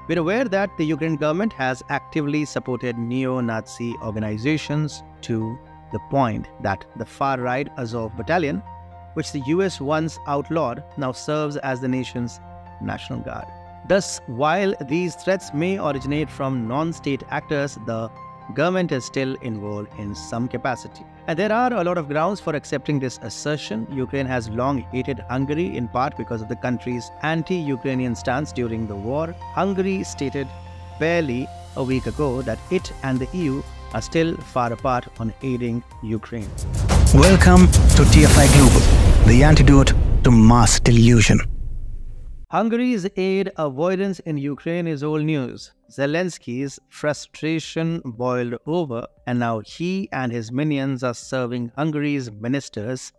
We're aware that the Ukrainian government has actively supported neo-Nazi organizations to the point that the far-right Azov battalion, which the US once outlawed, now serves as the nation's National Guard. Thus, while these threats may originate from non-state actors, the government is still involved in some capacity. And there are a lot of grounds for accepting this assertion. Ukraine has long hated Hungary, in part because of the country's anti-Ukrainian stance during the war. Hungary stated barely a week ago that it and the EU are still far apart on aiding Ukraine. Welcome to TFI Global, the antidote to mass delusion. Hungary's aid avoidance in Ukraine is old news. Zelensky's frustration boiled over, and now he and his minions are serving Hungary's ministers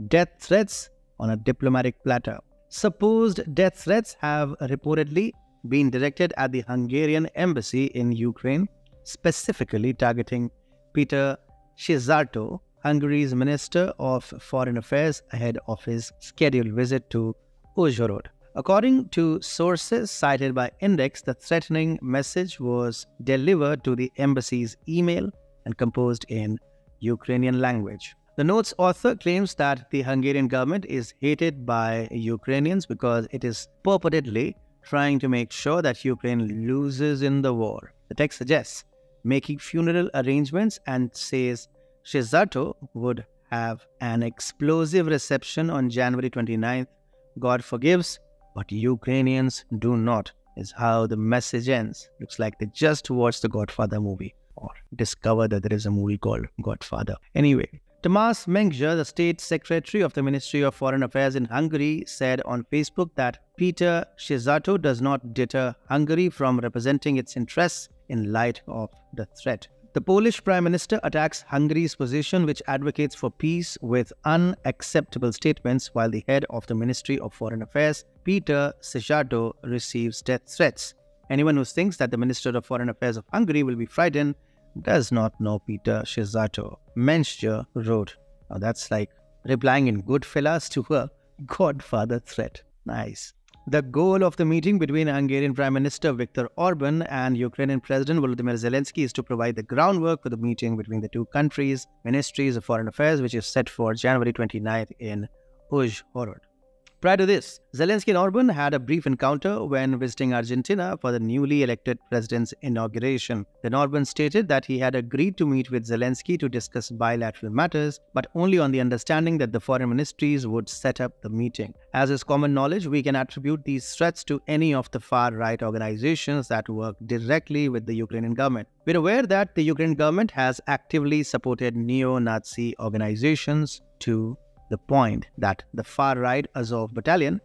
death threats on a diplomatic platter. Supposed death threats have reportedly been directed at the Hungarian embassy in Ukraine, specifically targeting PeterSzijjarto, Hungary's Minister of Foreign Affairs, ahead of his scheduled visit to Uzhhorod. According to sources cited by Index, the threatening message was delivered to the embassy's email and composed in Ukrainian language. The note's author claims that the Hungarian government is hated by Ukrainians because it is purportedly trying to make sure that Ukraine loses in the war. The text suggests making funeral arrangements and says Szijjarto would have an explosive reception on January 29th. God forgives, but Ukrainians do not, is how the message ends. Looks like they just watched the Godfather movie or discovered that there is a movie called Godfather. Anyway, Tamás Menger, the State Secretary of the Ministry of Foreign Affairs in Hungary, said on Facebook that PeterSzijjarto does not deter Hungary from representing its interests in light of the threat. The Polish Prime Minister attacks Hungary's position, which advocates for peace, with unacceptable statements, while the head of the Ministry of Foreign Affairs, PeterSzijjarto, receives death threats. Anyone who thinks that the Minister of Foreign Affairs of Hungary will be frightened does not know PeterSzijjarto. Menger wrote. Now that's like replying in Goodfellas to a Godfather threat. Nice. The goal of the meeting between Hungarian Prime Minister Viktor Orban and Ukrainian President Volodymyr Zelensky is to provide the groundwork for the meeting between the two countries' ministries of foreign affairs, which is set for January 29th in Uzhhorod. Prior to this, Zelensky and Orban had a brief encounter when visiting Argentina for the newly elected president's inauguration. Then Orban stated that he had agreed to meet with Zelensky to discuss bilateral matters, but only on the understanding that the foreign ministries would set up the meeting. As is common knowledge, we can attribute these threats to any of the far-right organizations that work directly with the Ukrainian government. We're aware that the Ukrainian government has actively supported neo-Nazi organizations to the point that the far-right Azov battalion,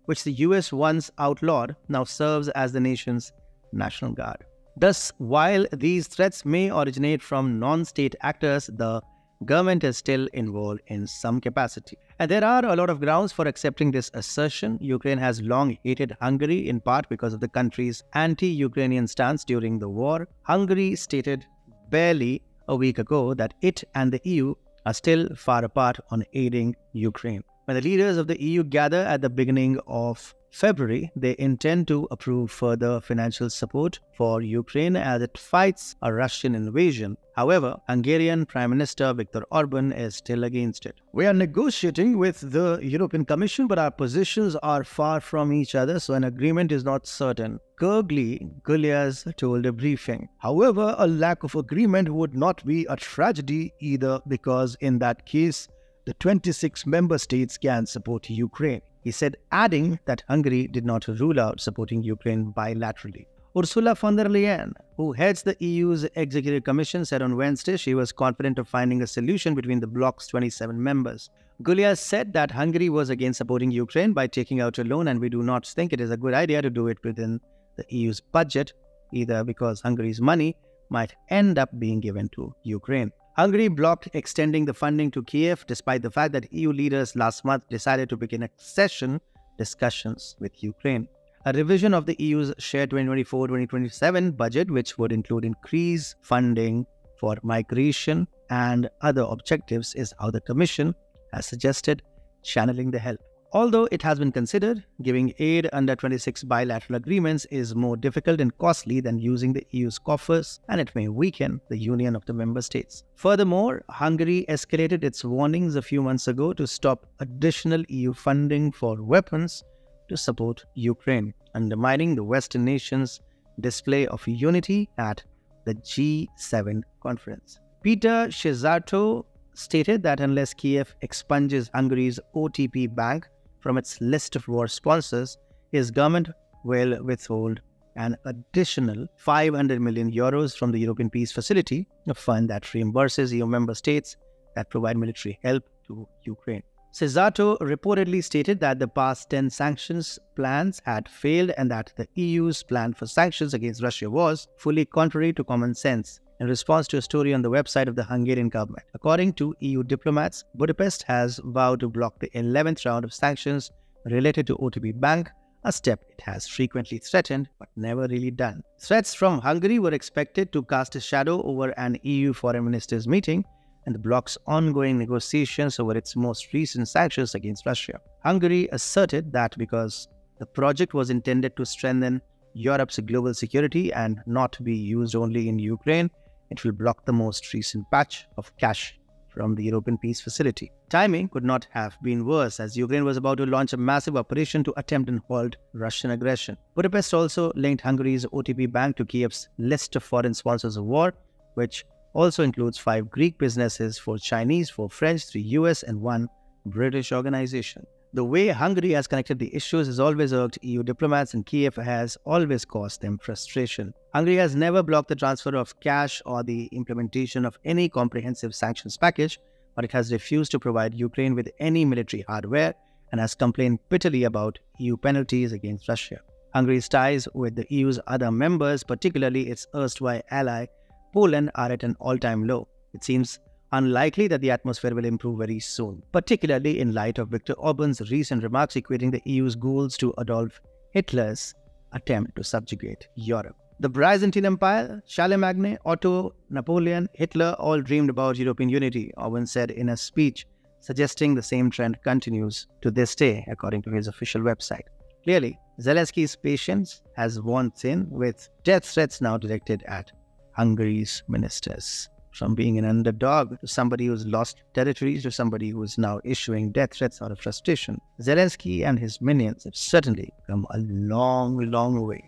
which the US once outlawed, now serves as the nation's National Guard. Thus, while these threats may originate from non-state actors, the government is still involved in some capacity. And there are a lot of grounds for accepting this assertion. Ukraine has long hated Hungary, in part because of the country's anti-Ukrainian stance during the war. Hungary stated barely a week ago that it and the EU are still far apart on aiding Ukraine. When the leaders of the EU gather at the beginning of February, they intend to approve further financial support for Ukraine as it fights a Russian invasion. However, Hungarian Prime Minister Viktor Orban is still against it. We are negotiating with the European Commission, but our positions are far from each other, so an agreement is not certain, Gulyas told a briefing. However, a lack of agreement would not be a tragedy either, because in that case, the 26 member states can support Ukraine. He said, adding that Hungary did not rule out supporting Ukraine bilaterally. Ursula von der Leyen, who heads the EU's Executive Commission, said on Wednesday she was confident of finding a solution between the bloc's 27 members. Gulyas said that Hungary was against supporting Ukraine by taking out a loan, and we do not think it is a good idea to do it within the EU's budget, either because Hungary's money might end up being given to Ukraine. Hungary blocked extending the funding to Kiev despite the fact that EU leaders last month decided to begin accession discussions with Ukraine. A revision of the EU's shared 2024-2027 budget, which would include increased funding for migration and other objectives, is how the Commission has suggested channeling the help. although it has been considered, giving aid under 26 bilateral agreements is more difficult and costly than using the EU's coffers, and it may weaken the union of the member states. Furthermore, Hungary escalated its warnings a few months ago to stop additional EU funding for weapons to support Ukraine, undermining the Western nations' display of unity at the G7 conference. PeterSzijjarto stated that unless Kiev expunges Hungary's OTP bank from its list of war sponsors, his government will withhold an additional 500 million euros from the European Peace Facility, a fund that reimburses EU member states that provide military help to Ukraine. Szijjarto reportedly stated that the past 10 sanctions plans had failed and that the EU's plan for sanctions against Russia was fully contrary to common sense, in response to a story on the website of the Hungarian government. According to EU diplomats, Budapest has vowed to block the 11th round of sanctions related to OTP Bank, a step it has frequently threatened but never really done. Threats from Hungary were expected to cast a shadow over an EU foreign ministers meeting and the bloc's ongoing negotiations over its most recent sanctions against Russia. Hungary asserted that because the project was intended to strengthen Europe's global security and not be used only in Ukraine, it will block the most recent batch of cash from the European Peace Facility. Timing could not have been worse, as Ukraine was about to launch a massive operation to attempt and halt Russian aggression. Budapest also linked Hungary's OTP Bank to Kiev's list of foreign sponsors of war, which also includes 5 Greek businesses, 4 Chinese, 4 French, 3 US, and 1 British organization. The way Hungary has connected the issues has always irked EU diplomats, and Kiev has always caused them frustration. Hungary has never blocked the transfer of cash or the implementation of any comprehensive sanctions package, but it has refused to provide Ukraine with any military hardware and has complained bitterly about EU penalties against Russia. Hungary's ties with the EU's other members, particularly its erstwhile ally Poland, are at an all-time low. It seems unlikely that the atmosphere will improve very soon, particularly in light of Viktor Orban's recent remarks equating the EU's goals to Adolf Hitler's attempt to subjugate Europe. The Byzantine Empire, Charlemagne, Otto, Napoleon, Hitler all dreamed about European unity, Orban said in a speech, suggesting the same trend continues to this day, according to his official website. Clearly, Zelensky's patience has worn thin, with death threats now directed at Hungary's ministers. From being an underdog to somebody who's lost territories to somebody who is now issuing death threats out of frustration, Zelensky and his minions have certainly come a long, long way.